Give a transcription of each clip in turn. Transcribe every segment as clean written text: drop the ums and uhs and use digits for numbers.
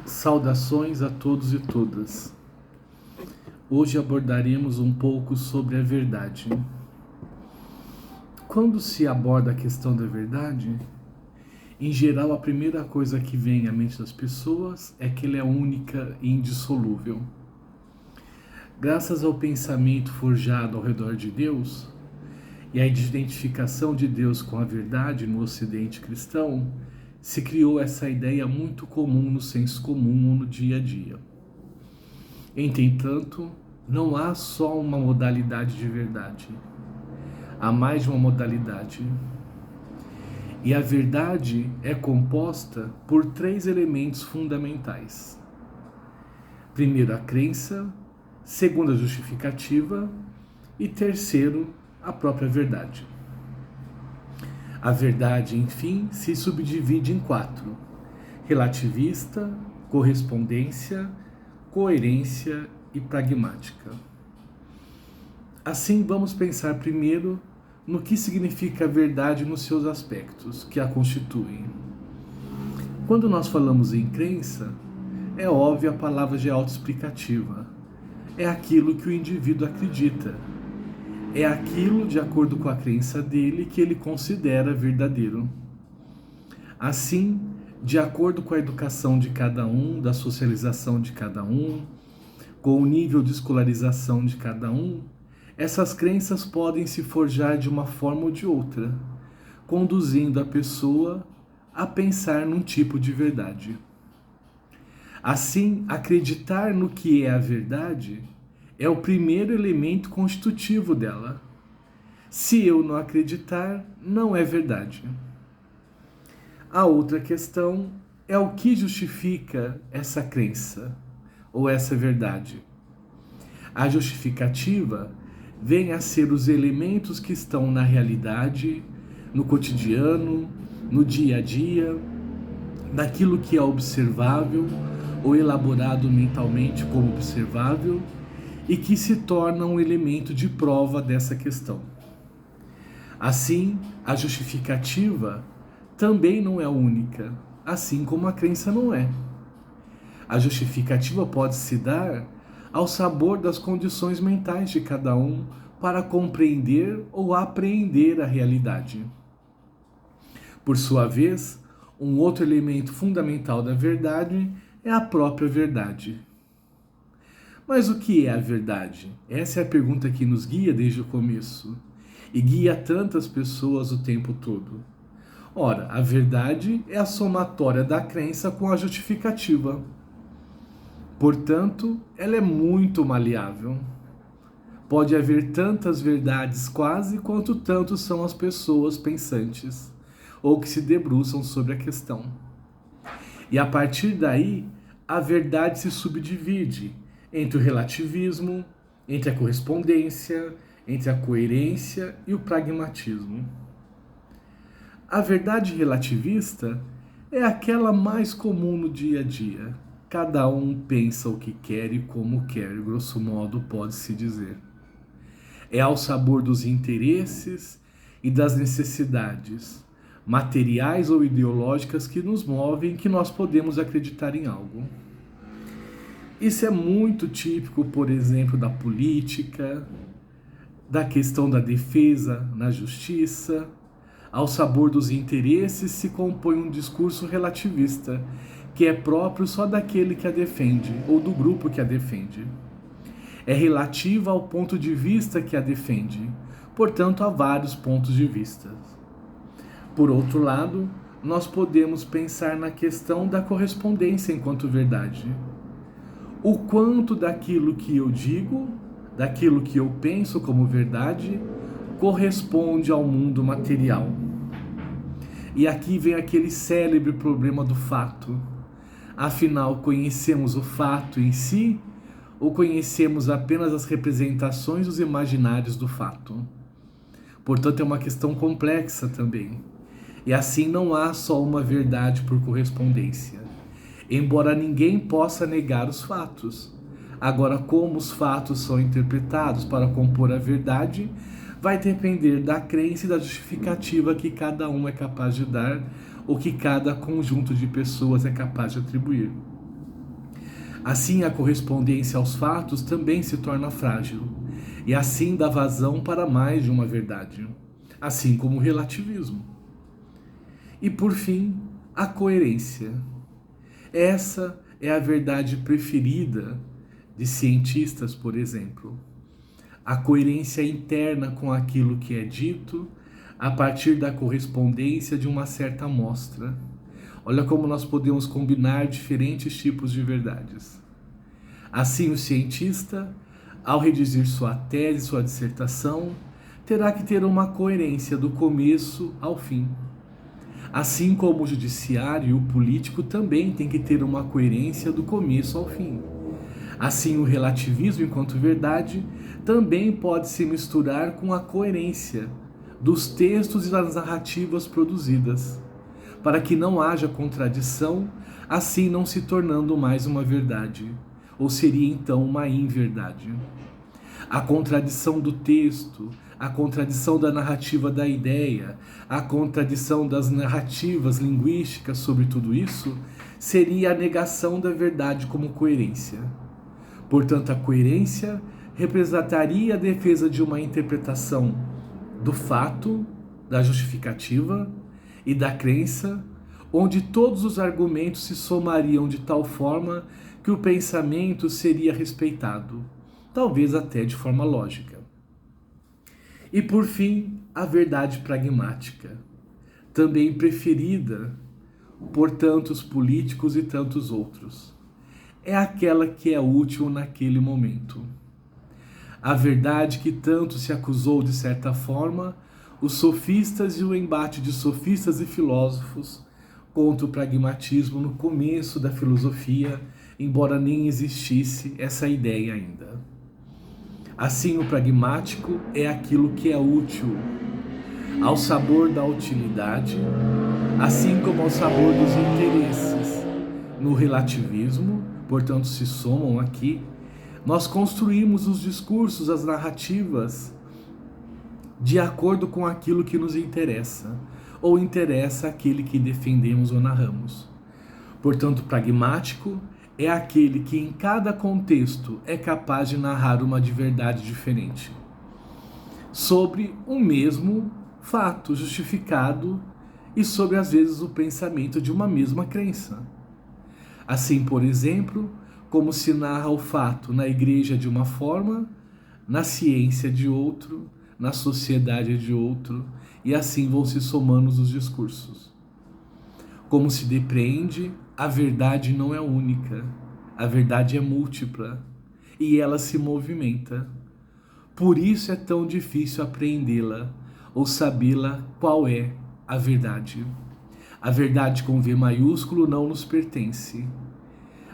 Saudações a todos e todas. Hoje abordaremos um pouco sobre a verdade. Quando se aborda a questão da verdade, em geral a primeira coisa que vem à mente das pessoas é que ela é única e indissolúvel. Graças ao pensamento forjado ao redor de Deus e à identificação de Deus com a verdade no Ocidente cristão, se criou essa ideia muito comum no senso comum ou no dia a dia. Entretanto, não há só uma modalidade de verdade. Há mais de uma modalidade. E a verdade é composta por 3 elementos fundamentais. Primeiro, a crença. Segundo, a justificativa. E terceiro, a própria verdade. A verdade, enfim, se subdivide em 4: relativista, correspondência, coerência e pragmática. Assim, vamos pensar primeiro no que significa a verdade nos seus aspectos que a constituem. Quando nós falamos em crença, é óbvio a palavra já é autoexplicativa. É aquilo que o indivíduo acredita. É aquilo, de acordo com a crença dele, que ele considera verdadeiro. Assim, de acordo com a educação de cada um, da socialização de cada um, com o nível de escolarização de cada um, essas crenças podem se forjar de uma forma ou de outra, conduzindo a pessoa a pensar num tipo de verdade. Assim, acreditar no que é a verdade é o primeiro elemento constitutivo dela. Se eu não acreditar, não é verdade. A outra questão é o que justifica essa crença ou essa verdade. A justificativa vem a ser os elementos que estão na realidade, no cotidiano, no dia a dia, naquilo que é observável ou elaborado mentalmente como observável e que se torna um elemento de prova dessa questão. Assim, a justificativa também não é única, assim como a crença não é. A justificativa pode se dar ao sabor das condições mentais de cada um para compreender ou apreender a realidade. Por sua vez, um outro elemento fundamental da verdade é a própria verdade. Mas o que é a verdade? Essa é a pergunta que nos guia desde o começo e guia tantas pessoas o tempo todo. Ora, a verdade é a somatória da crença com a justificativa. Portanto, ela é muito maleável. Pode haver tantas verdades quase quanto tanto são as pessoas pensantes ou que se debruçam sobre a questão. E a partir daí, a verdade se subdivide entre o relativismo, entre a correspondência, entre a coerência e o pragmatismo. A verdade relativista é aquela mais comum no dia a dia. Cada um pensa o que quer e como quer, grosso modo pode-se dizer. É ao sabor dos interesses e das necessidades materiais ou ideológicas que nos movem que nós podemos acreditar em algo. Isso é muito típico, por exemplo, da política, da questão da defesa na justiça. Ao sabor dos interesses se compõe um discurso relativista, que é próprio só daquele que a defende, ou do grupo que a defende. É relativa ao ponto de vista que a defende, portanto há vários pontos de vista. Por outro lado, nós podemos pensar na questão da correspondência enquanto verdade. O quanto daquilo que eu digo, daquilo que eu penso como verdade, corresponde ao mundo material. E aqui vem aquele célebre problema do fato. Afinal, conhecemos o fato em si ou conhecemos apenas as representações dos imaginários do fato? Portanto, é uma questão complexa também. E assim não há só uma verdade por correspondência. Embora ninguém possa negar os fatos. Agora, como os fatos são interpretados para compor a verdade, vai depender da crença e da justificativa que cada um é capaz de dar ou que cada conjunto de pessoas é capaz de atribuir. Assim, a correspondência aos fatos também se torna frágil, e assim dá vazão para mais de uma verdade, assim como o relativismo. E por fim, a coerência. Essa é a verdade preferida de cientistas, por exemplo. A coerência interna com aquilo que é dito a partir da correspondência de uma certa amostra. Olha como nós podemos combinar diferentes tipos de verdades. Assim, o cientista, ao redigir sua tese, sua dissertação, terá que ter uma coerência do começo ao fim. Assim como o judiciário e o político também tem que ter uma coerência do começo ao fim. Assim, o relativismo enquanto verdade também pode se misturar com a coerência dos textos e das narrativas produzidas, para que não haja contradição, assim não se tornando mais uma verdade, ou seria então uma inverdade. A contradição do texto, a contradição da narrativa da ideia, a contradição das narrativas linguísticas sobre tudo isso, seria a negação da verdade como coerência. Portanto, a coerência representaria a defesa de uma interpretação do fato, da justificativa e da crença, onde todos os argumentos se somariam de tal forma que o pensamento seria respeitado, talvez até de forma lógica. E por fim, a verdade pragmática, também preferida por tantos políticos e tantos outros. É aquela que é útil naquele momento. A verdade que tanto se acusou de certa forma os sofistas e o embate de sofistas e filósofos contra o pragmatismo no começo da filosofia, embora nem existisse essa ideia ainda. Assim, o pragmático é aquilo que é útil, ao sabor da utilidade, assim como ao sabor dos interesses. No relativismo, portanto, se somam aqui, nós construímos os discursos, as narrativas, de acordo com aquilo que nos interessa, ou interessa aquele que defendemos ou narramos. Portanto, pragmático é aquele que em cada contexto é capaz de narrar uma de verdade diferente, sobre um mesmo fato justificado e sobre, às vezes, o pensamento de uma mesma crença. Assim, por exemplo, como se narra o fato na igreja de uma forma, na ciência de outro, na sociedade de outro, e assim vão se somando os discursos. Como se depreende, a verdade não é única, a verdade é múltipla, e ela se movimenta. Por isso é tão difícil apreendê-la, ou sabê-la qual é a verdade. A verdade com V maiúsculo não nos pertence.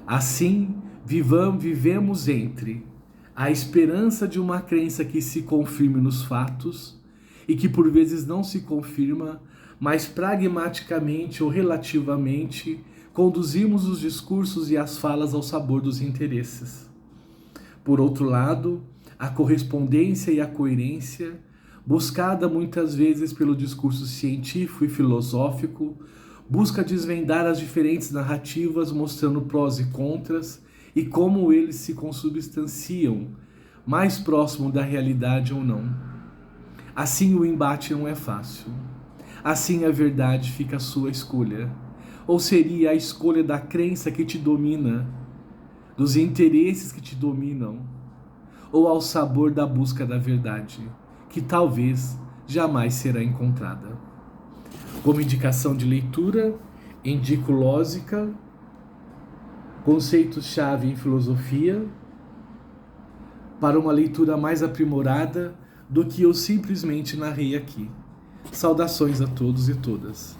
Assim, vivemos entre a esperança de uma crença que se confirme nos fatos e que por vezes não se confirma, mas pragmaticamente ou relativamente conduzimos os discursos e as falas ao sabor dos interesses. Por outro lado, a correspondência e a coerência, buscada muitas vezes pelo discurso científico e filosófico, busca desvendar as diferentes narrativas, mostrando prós e contras e como eles se consubstanciam, mais próximo da realidade ou não. Assim, o embate não é fácil. Assim, a verdade fica à sua escolha. Ou seria a escolha da crença que te domina, dos interesses que te dominam, ou ao sabor da busca da verdade, que talvez jamais será encontrada. Como indicação de leitura, indico Lógica, conceitos-chave em filosofia, para uma leitura mais aprimorada do que eu simplesmente narrei aqui. Saudações a todos e todas.